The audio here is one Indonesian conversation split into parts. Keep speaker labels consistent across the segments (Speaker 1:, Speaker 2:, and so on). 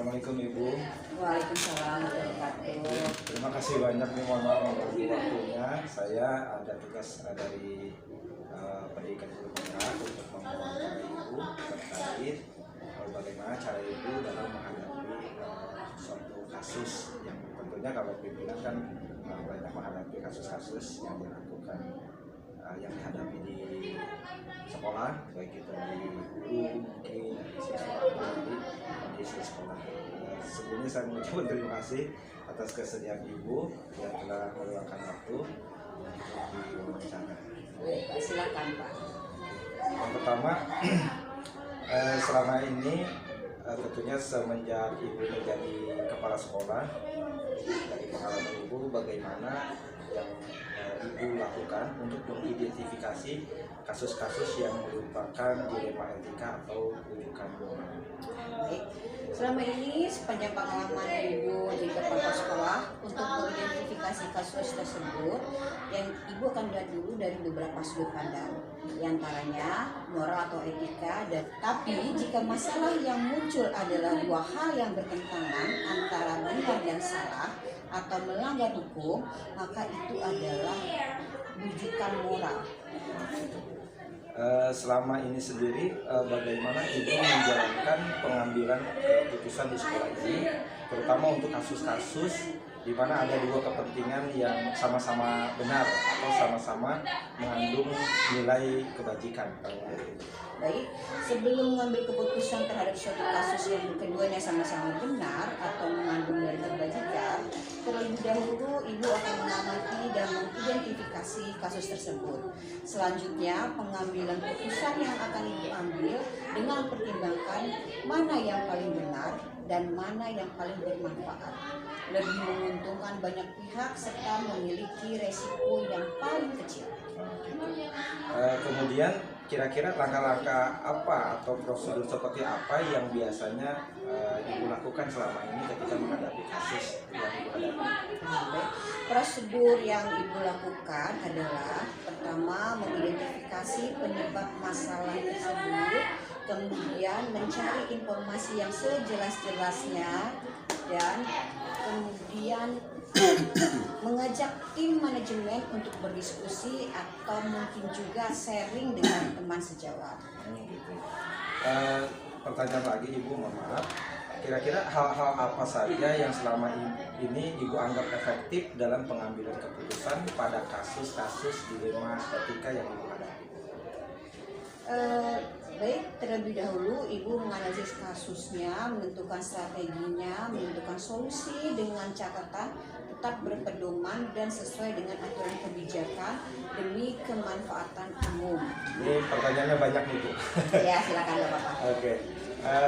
Speaker 1: Assalamualaikum Ibu.
Speaker 2: Waalaikumsalam warahmatullahi wabarakatuh.
Speaker 1: Terima kasih banyak nih, mohon maaf mengganggu waktunya. Saya ada tugas dari pendidikan guru BK untuk menguatkan Ibu terkait bagaimana cara Ibu dalam menghadapi suatu kasus yang tentunya kalau pimpinan kan banyak menghadapi kasus-kasus yang dilakukan yang dihadapi di sekolah, baik itu di guru mungkin di siswa atau di kondisi sekolah. Sebelumnya saya mengucapkan terima kasih atas kesediaan Ibu yang telah meluangkan waktu untuk diwawancara.
Speaker 2: Baik, silakan Pak.
Speaker 1: Yang pertama, selama ini tentunya semenjak Ibu menjadi kepala sekolah, dari pengalaman Ibu bagaimana yang Ibu lakukan untuk mengidentifikasi kasus-kasus yang merupakan dilema etika atau rujukan moral.
Speaker 2: Baik, selama ini sepanjang pengalaman Ibu di kepala sekolah untuk mengidentifikasi kasus tersebut, yang Ibu akan lihat dulu dari beberapa sudut pandang, diantaranya moral atau etika. Dan tapi jika masalah yang muncul adalah dua hal yang bertentangan antara benar dan salah atau melanggar hukum, maka itu adalah rujukan moral.
Speaker 1: Selama ini sendiri bagaimana Ibu menjalankan pengambilan keputusan di sekolah ini, terutama untuk kasus-kasus di mana ada dua kepentingan yang sama-sama benar atau sama-sama mengandung nilai kebajikan.
Speaker 2: Baik, sebelum mengambil keputusan terhadap suatu kasus yang keduanya sama-sama benar atau mengandung nilai kebajikan, terlebih dahulu Ibu akan mengamati dan mengidentifikasi kasus tersebut. Selanjutnya, pengambilan keputusan yang akan Ibu ambil dengan pertimbangkan mana yang paling benar dan mana yang paling bermanfaat, lebih menguntungkan banyak pihak serta memiliki resiko yang paling kecil.
Speaker 1: Kemudian kira-kira langkah-langkah apa atau prosedur seperti apa yang biasanya Ibu lakukan selama ini ketika menghadapi kasus yang Ibu hadapi?
Speaker 2: Prosedur yang Ibu lakukan adalah pertama mengidentifikasi penyebab masalah tersebut, kemudian mencari informasi yang sejelas-jelasnya, dan kemudian mengajak tim manajemen untuk berdiskusi atau mungkin juga sharing dengan teman sejawat.
Speaker 1: Pertanyaan lagi Ibu, mohon maaf. Kira-kira hal-hal apa saja yang selama ini Ibu anggap efektif dalam pengambilan keputusan pada kasus-kasus dilema etika yang Ibu hadapi?
Speaker 2: Baik, terlebih dahulu Ibu menganalisis kasusnya, menentukan strateginya, menentukan solusi dengan catatan tetap berpedoman dan sesuai dengan aturan kebijakan demi kemanfaatan umum.
Speaker 1: Ini pertanyaannya banyak nih Bu.
Speaker 2: Ya, silakan Bapak.
Speaker 1: Oke.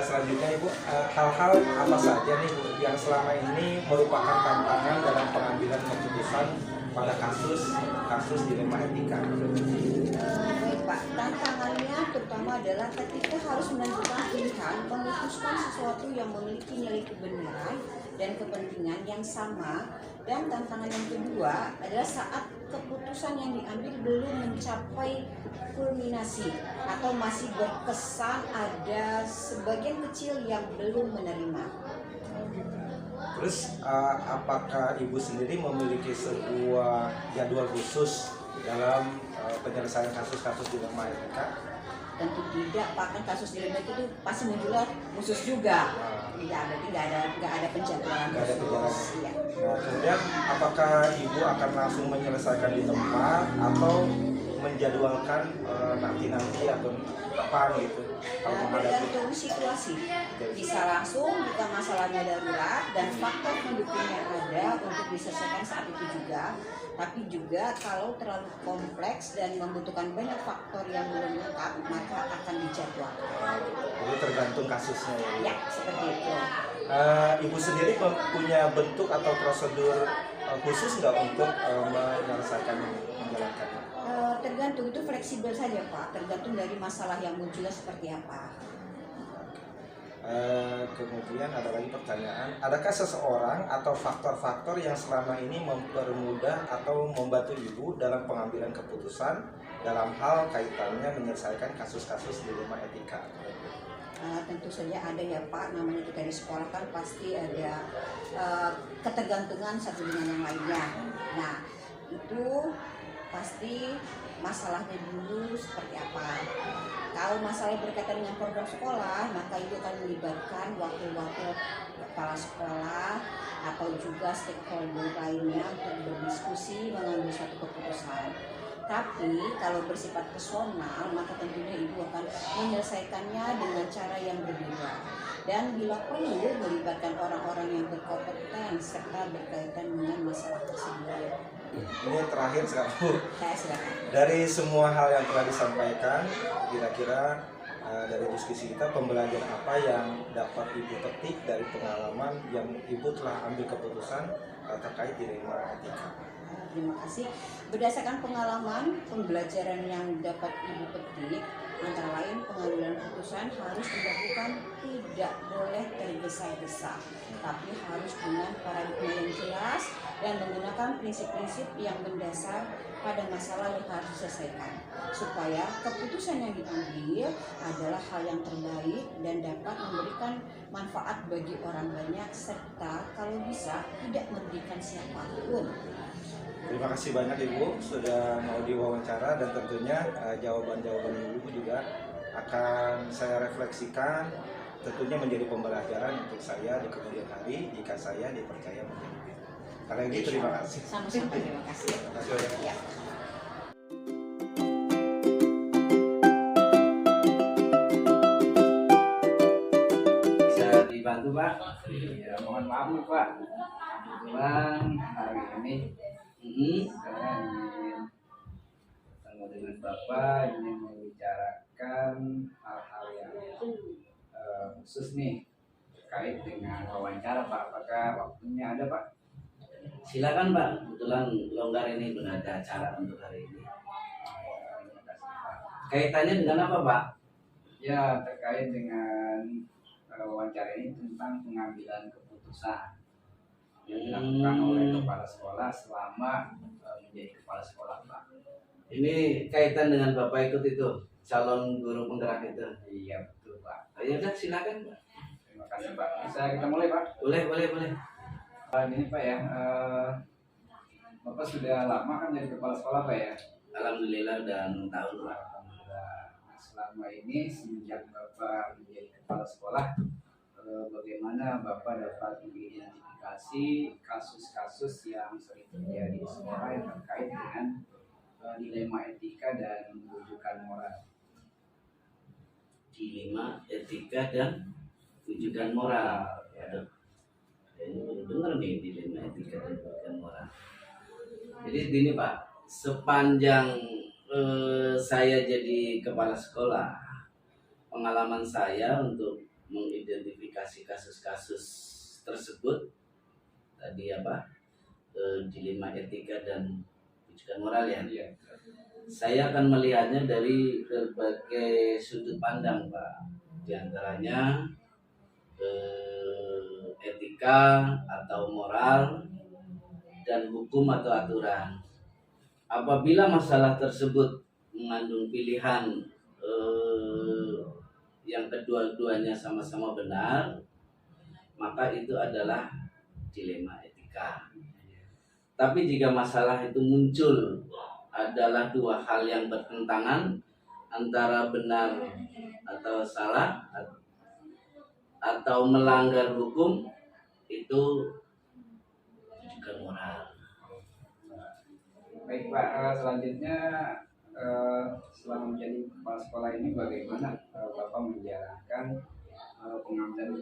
Speaker 1: Selanjutnya Ibu, hal-hal apa saja nih Bu yang selama ini merupakan tantangan dalam pengambilan keputusan pada kasus dilema etika?
Speaker 2: Baik Pak, tantangannya terutama adalah ketika harus menentukan pilihan, memutuskan sesuatu yang memiliki nilai kebenaran dan kepentingan yang sama. Dan tantangan yang kedua adalah saat keputusan yang diambil belum mencapai kulminasi atau masih berkesan ada sebagian kecil yang belum menerima.
Speaker 1: Terus apakah Ibu sendiri memiliki sebuah jadwal khusus dalam penyelesaian kasus-kasus dilema etika?
Speaker 2: Tentu tidak, Pak, kan kasus dilema itu pasti munculnya khusus juga. Tidak, berarti nggak ada penjadwalan khusus. Ya.
Speaker 1: Nah, kemudian apakah Ibu akan langsung menyelesaikan di tempat atau menjadwalkan nanti atau kapan gitu?
Speaker 2: Tergantung situasi. Bisa langsung jika masalahnya darurat dan faktor pendukungnya ada untuk diselesaikan saat itu juga. Tapi juga kalau terlalu kompleks dan membutuhkan banyak faktor yang belum lengkap, maka akan dijadwalkan.
Speaker 1: Jadi tergantung kasusnya ya?
Speaker 2: Ya, seperti itu.
Speaker 1: Ibu sendiri punya bentuk atau prosedur khusus nggak untuk menjalankannya?
Speaker 2: Tergantung, itu fleksibel saja Pak, tergantung dari masalah yang munculnya seperti apa.
Speaker 1: Kemudian ada lagi pertanyaan, adakah seseorang atau faktor-faktor yang selama ini mempermudah atau membantu Ibu dalam pengambilan keputusan dalam hal kaitannya menyelesaikan kasus-kasus dilema etika?
Speaker 2: tentu saja ada ya Pak, namanya kita di sekolah kan pasti ada ketergantungan satu dengan yang lainnya. Nah itu pasti masalahnya dulu seperti apa. Kalau masalah berkaitan dengan program sekolah, maka itu akan melibatkan wakil-wakil kepala sekolah atau juga stakeholder lainnya untuk berdiskusi mengambil suatu keputusan. Tapi kalau bersifat personal, maka tentunya ibu akan menyelesaikannya dengan cara yang berbeda. Dan bila perlu melibatkan orang-orang yang berkompeten serta berkaitan dengan masalah tersebut.
Speaker 1: Ini terakhir sekarang Bu.
Speaker 2: Saya silakan.
Speaker 1: Dari semua hal yang telah disampaikan, kira-kira dari diskusi kita, pembelajaran apa yang dapat Ibu petik dari pengalaman yang Ibu telah ambil keputusan terkait dilema etika?
Speaker 2: Terima kasih. Berdasarkan pengalaman, pembelajaran yang dapat Ibu petik antara lain pengambilan keputusan harus dilakukan tidak boleh tergesa-gesa, tapi harus dengan paradigma yang jelas dan menggunakan prinsip-prinsip yang mendasar pada masalah yang harus diselesaikan, supaya keputusan yang diambil adalah hal yang terbaik dan dapat memberikan manfaat bagi orang banyak serta kalau bisa tidak merugikan siapapun.
Speaker 1: Terima kasih banyak Ibu sudah mau diwawancara, dan tentunya jawaban-jawaban Ibu juga akan saya refleksikan, tentunya menjadi pembelajaran untuk saya di kemudian hari jika saya dipercaya menjadi guru. Karena itu terima kasih.
Speaker 2: Sama-sama, terima kasih.
Speaker 1: Terima kasih banyak.
Speaker 2: Ya.
Speaker 3: Bisa dibantu Pak? Ya, mohon maaf nih Pak. Kebetulan hari ini saya ingin ketemu dengan Bapak, ingin membicarakan hal-hal yang khusus nih terkait dengan wawancara Pak. Apakah waktunya ada Pak?
Speaker 4: Silakan Pak, kebetulan longgar ini benar ada acara untuk hari ini.
Speaker 3: Terima kasih Pak.
Speaker 4: Kaitannya dengan apa Pak?
Speaker 3: Ya, terkait dengan wawancara ini tentang pengambilan keputusan yang dilakukan oleh kepala sekolah selama menjadi kepala sekolah Pak.
Speaker 4: Ini kaitan dengan Bapak ikut itu, calon guru penggerak itu.
Speaker 3: Iya betul Pak.
Speaker 4: Ya udah silakan Pak.
Speaker 3: Terima kasih Pak. Bisa kita mulai Pak?
Speaker 4: Boleh.
Speaker 3: Ini Pak ya, Bapak sudah lama kan jadi kepala sekolah Pak ya?
Speaker 4: Alhamdulillah udah 6 tahun Pak.
Speaker 3: Alhamdulillah. Nah, selama ini semenjak Bapak menjadi kepala sekolah, bagaimana Bapak dapat mengidentifikasi kasus-kasus yang sering terjadi di sekolah yang terkait dengan dilema etika dan rujukan moral?
Speaker 4: Dilema etika dan rujukan moral. Aduh, ini baru dengar nih dilema etika dan rujukan moral. Jadi gini Pak, sepanjang saya jadi kepala sekolah, pengalaman saya untuk mengidentifikasi kasus-kasus tersebut tadi dilema etika dan rujukan moral ya.
Speaker 3: Iya.
Speaker 4: Saya akan melihatnya dari berbagai sudut pandang Pak. Di antaranya etika atau moral dan hukum atau aturan. Apabila masalah tersebut mengandung pilihan yang kedua-duanya sama-sama benar, maka itu adalah dilema etika. Tapi jika masalah itu muncul adalah dua hal yang bertentangan, antara benar atau salah atau melanggar hukum, itu rujukan moral.
Speaker 3: Baik Pak, selanjutnya selama menjadi kepala sekolah ini bagaimana Bapak menjalankan pengambilan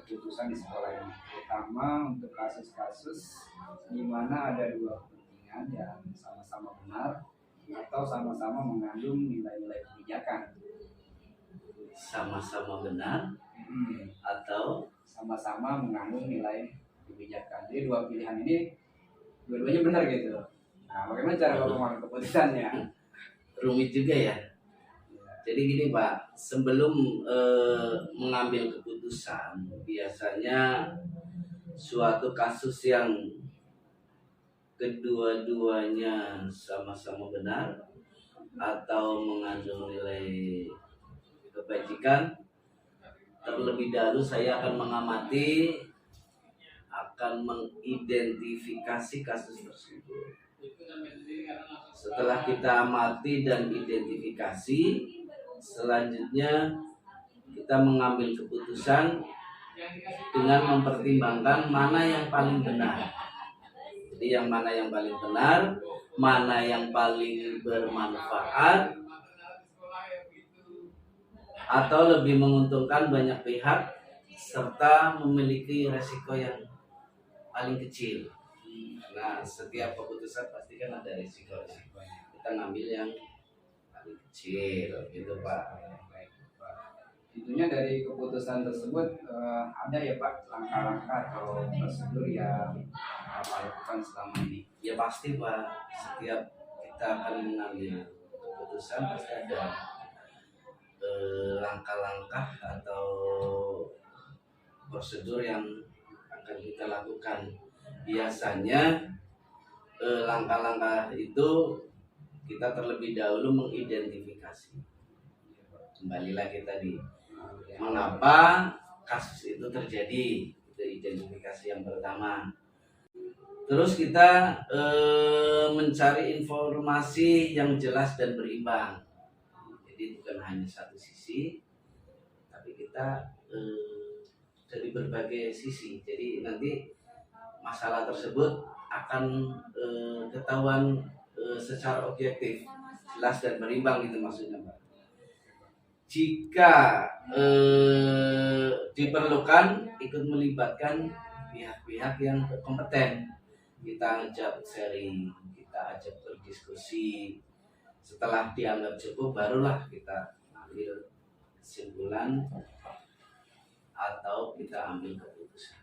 Speaker 3: keputusan di sekolah ini, terutama untuk kasus-kasus di mana ada dua kepentingan yang sama-sama benar atau sama-sama mengandung nilai-nilai kebijakan.
Speaker 4: Sama-sama benar atau
Speaker 3: sama-sama mengandung nilai kebijakan. Jadi dua pilihan ini dua-duanya benar gitu. Nah, bagaimana cara Bapak mengambil keputusannya?
Speaker 4: rumit juga ya. Jadi gini Pak, sebelum mengambil keputusan, biasanya suatu kasus yang kedua-duanya sama-sama benar atau mengandung nilai kebajikan, terlebih dahulu saya akan mengamati, akan mengidentifikasi kasus tersebut. Setelah kita amati dan identifikasi, selanjutnya kita mengambil keputusan dengan mempertimbangkan mana yang paling benar. Jadi yang mana yang paling benar, mana yang paling bermanfaat, atau lebih menguntungkan banyak pihak, serta memiliki resiko yang paling kecil. Nah, setiap keputusan pasti kan ada risiko-risiko. Kita ngambil yang paling kecil, gitu Pak.
Speaker 3: Tentunya dari keputusan tersebut ada ya Pak langkah-langkah atau prosedur yang Bapak lakukan selama ini.
Speaker 4: Ya pasti Pak, setiap kita akan mengambil keputusan pasti ada langkah-langkah atau prosedur yang akan kita lakukan. Biasanya langkah-langkah itu kita terlebih dahulu mengidentifikasi. Kembali lagi tadi, mengapa kasus itu terjadi, itu identifikasi yang pertama. Terus kita mencari informasi yang jelas dan berimbang. Jadi bukan hanya satu sisi, tapi kita dari berbagai sisi. Jadi nanti masalah tersebut akan ketahuan secara objektif, jelas dan berimbang, gitu maksudnya Pak. Jika diperlukan, ikut melibatkan pihak-pihak yang kompeten. Kita ajak sharing, kita ajak berdiskusi. Setelah dianggap cukup, barulah kita ambil kesimpulan atau kita ambil keputusan.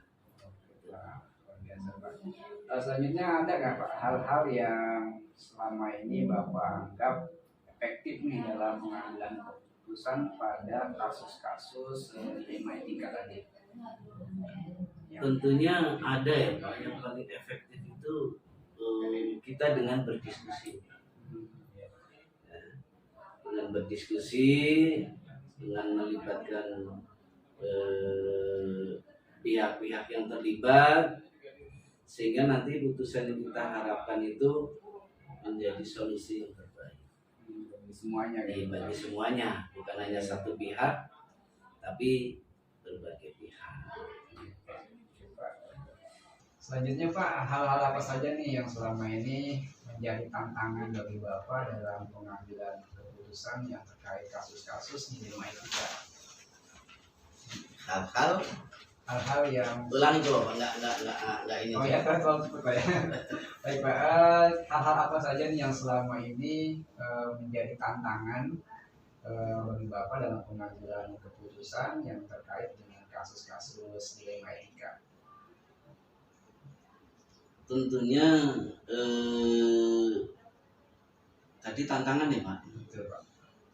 Speaker 3: Selanjutnya ada nggak Pak hal-hal yang selama ini Bapak anggap efektif nih dalam pengambilan keputusan pada kasus-kasus dilema etika tadi?
Speaker 4: Tentunya ada ya Pak, yang paling efektif itu kita dengan berdiskusi. Dengan berdiskusi, dengan melibatkan pihak-pihak yang terlibat, sehingga nanti putusan yang kita harapkan itu menjadi solusi yang terbaik
Speaker 3: Bagi semuanya gitu.
Speaker 4: bagi semuanya, bukan hanya satu pihak, tapi berbagai pihak.
Speaker 3: Selanjutnya Pak, hal-hal apa saja nih yang selama ini menjadi tantangan bagi Bapak dalam pengambilan keputusan yang terkait kasus-kasus dilema etika? Hal-hal yang
Speaker 4: Ulangi coba, enggak ini.
Speaker 3: oh ya kan soal cepet Pak ya. Baik Pak, hal-hal apa saja nih yang selama ini menjadi tantangan bagi Bapak dalam pengambilan keputusan yang terkait dengan kasus-kasus dilema etika?
Speaker 4: Tentunya tadi tantangan ya Pak.
Speaker 3: Betul Pak.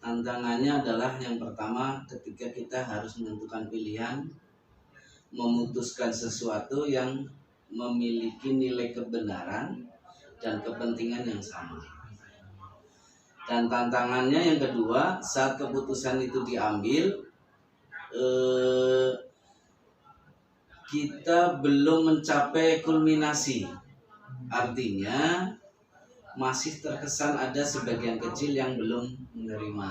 Speaker 4: Tantangannya adalah yang pertama, ketika kita harus menentukan pilihan, memutuskan sesuatu yang memiliki nilai kebenaran dan kepentingan yang sama. Dan tantangannya yang kedua, saat keputusan itu diambil, kita belum mencapai kulminasi. Artinya masih terkesan ada sebagian kecil yang belum menerima.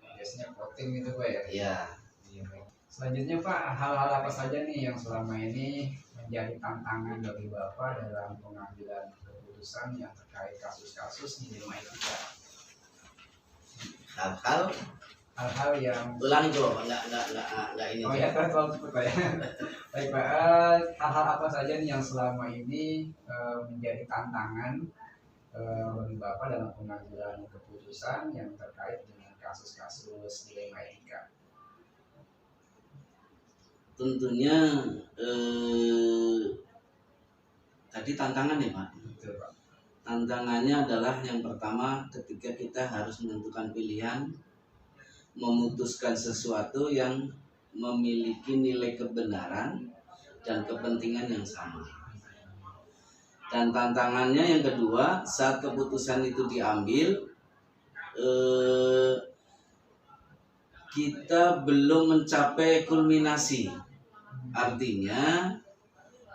Speaker 3: Biasanya voting itu Pak ya.
Speaker 4: Ya,
Speaker 3: Selanjutnya Pak, hal-hal apa saja nih yang selama ini menjadi tantangan bagi Bapak dalam pengambilan keputusan yang terkait kasus-kasus dilema etika? Hal-hal yang
Speaker 4: ulangi coba, enggak ini.
Speaker 3: oh ya kan soal cepet Pak ya. Baik Pak, hal-hal apa saja nih yang selama ini menjadi tantangan bagi Bapak dalam pengambilan keputusan yang terkait dengan kasus-kasus dilema etika?
Speaker 4: Tentunya tadi tantangan ya Pak.
Speaker 3: Betul Pak.
Speaker 4: Tantangannya adalah yang pertama, ketika kita harus menentukan pilihan, memutuskan sesuatu yang memiliki nilai kebenaran dan kepentingan yang sama. Dan tantangannya yang kedua, saat keputusan itu diambil, kita belum mencapai kulminasi. Artinya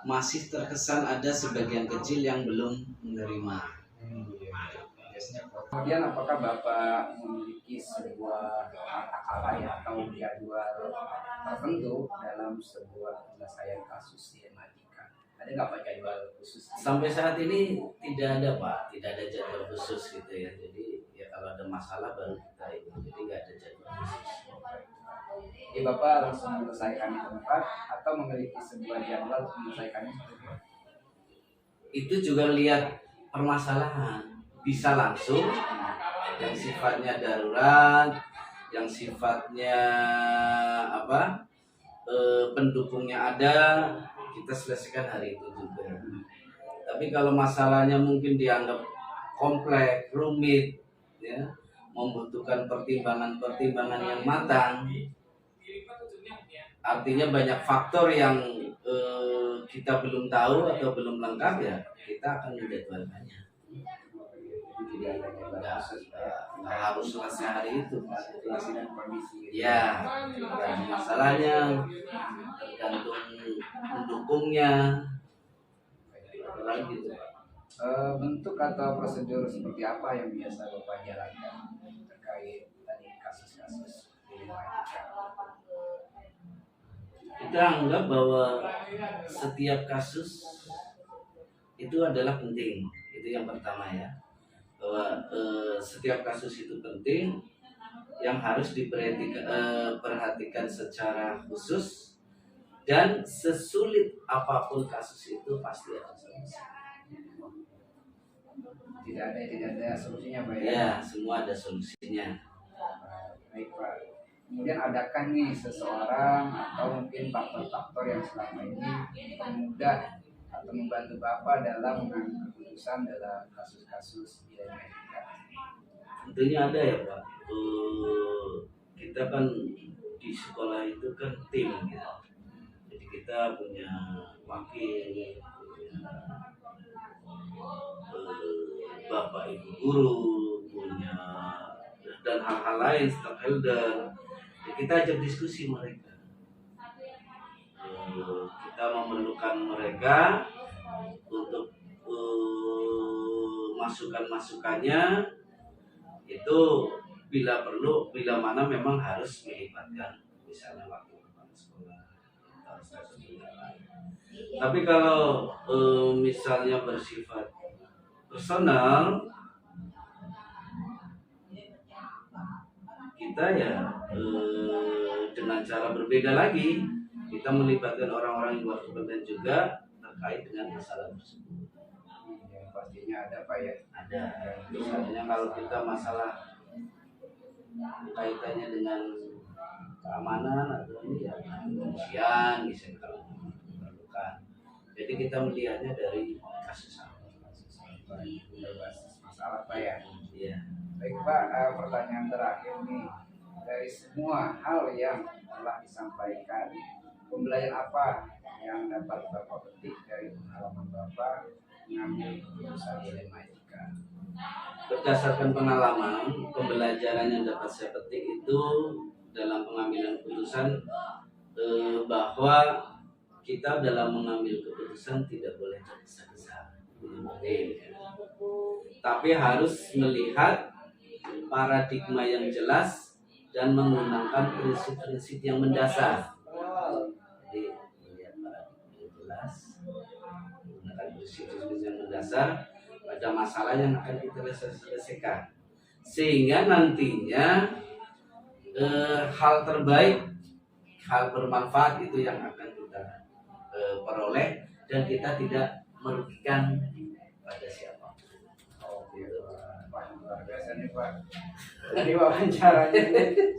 Speaker 4: masih terkesan ada sebagian kecil yang belum menerima.
Speaker 3: Kemudian apakah Bapak memiliki sebuah tata cara ya atau jadwal tertentu dalam sebuah penyelesaian kasus dilematika? Ada nggak Pak jadwal khusus?
Speaker 4: Sampai saat ini tidak ada Pak, tidak ada jadwal khusus gitu ya. Jadi ya kalau ada masalah baru kita itu, jadi nggak ada jadwal khusus.
Speaker 3: Jadi Bapak langsung menyelesaikan di tempat atau memiliki sebuah jadwal untuk menyelesaikannya seperti apa?
Speaker 4: Itu juga lihat permasalahan, bisa langsung yang sifatnya darurat, yang sifatnya apa pendukungnya ada, kita selesaikan hari itu juga. Tapi kalau masalahnya mungkin dianggap kompleks, rumit, ya, membutuhkan pertimbangan-pertimbangan yang matang, artinya banyak faktor yang kita belum tahu atau belum lengkap, ya kita akan menjadwalkannya. Nggak harus selesai hari itu,
Speaker 3: Situasi dan kondisi.
Speaker 4: ya tergantung masalahnya, tergantung pendukungnya, gitu.
Speaker 3: Bentuk atau prosedur seperti apa yang biasa Bapak jalankan terkait tadi kasus-kasus dilematika?
Speaker 4: Kita anggap bahwa setiap kasus itu adalah penting, itu yang pertama ya, bahwa setiap kasus itu penting, yang harus diperhatikan secara khusus, dan sesulit apapun kasus itu pasti ada solusi.
Speaker 3: Tidak ada solusinya Pak ya?
Speaker 4: Ya, semua ada solusinya.
Speaker 3: Baik Pak. Kemudian adakah nih seseorang atau mungkin faktor-faktor yang selama ini memudah atau membantu Bapak dalam mengambil keputusan dalam kasus-kasus dilematika?
Speaker 4: Tentunya ada ya Pak. Kita kan di sekolah itu kan tim gitu. Jadi kita punya wakil, punya bapak ibu guru, punya dan hal-hal lain, stakeholder. Ya, kita ajak diskusi mereka. Kita memerlukan mereka untuk masukan-masukannya itu bila perlu, bila mana memang harus melibatkan misalnya wakil kepala sekolah atau stasiun yang lain. Tapi kalau misalnya bersifat personal, kita ya dengan cara berbeda lagi, kita melibatkan orang-orang yang luar kompeten juga terkait dengan masalah tersebut.
Speaker 3: Ya, pastinya ada Pak ya.
Speaker 4: Ada, misalnya kalau kita masalah kaitannya dengan keamanan atau ini ya kepolisian misalnya kalau diperlukan. Jadi kita melihatnya dari kasus
Speaker 3: Berbasis masalah Pak ya.
Speaker 4: Iya.
Speaker 3: Baik Pak, pertanyaan terakhir nih, dari semua hal yang telah disampaikan, pembelajaran apa yang dapat Bapak petik dari pengalaman Bapak mengambil keputusan dilematika?
Speaker 4: Berdasarkan pengalaman, pembelajaran yang dapat saya petik itu dalam pengambilan keputusan bahwa kita dalam mengambil keputusan tidak boleh tergesa-gesa. Tapi harus melihat paradigma yang jelas dan menggunakan prinsip-prinsip yang mendasar. Jadi melihat paradigma yang jelas, menggunakan prinsip-prinsip yang mendasar pada masalah yang akan kita selesaikan, sehingga nantinya hal terbaik, hal bermanfaat itu yang akan kita peroleh, dan kita tidak merugikan pada siapa.
Speaker 3: Oke Pak, luar biasa nih Pak. Dari wawancaranya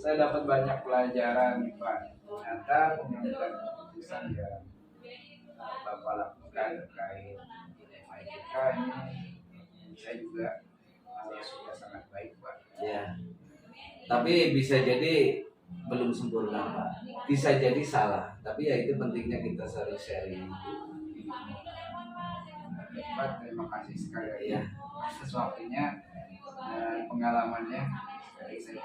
Speaker 3: saya dapat banyak pelajaran nih Pak. Ternyata pengambilan keputusan yang Bapak lakukan terkait dilematika ini, saya juga sudah sangat baik Pak.
Speaker 4: Ya, tapi bisa jadi belum sempurna Pak, bisa jadi salah, tapi ya itu pentingnya kita sering sharing.
Speaker 3: Pak, terima kasih sekali
Speaker 4: Ya.
Speaker 3: atas waktunya dan pengalamannya. Sekali saya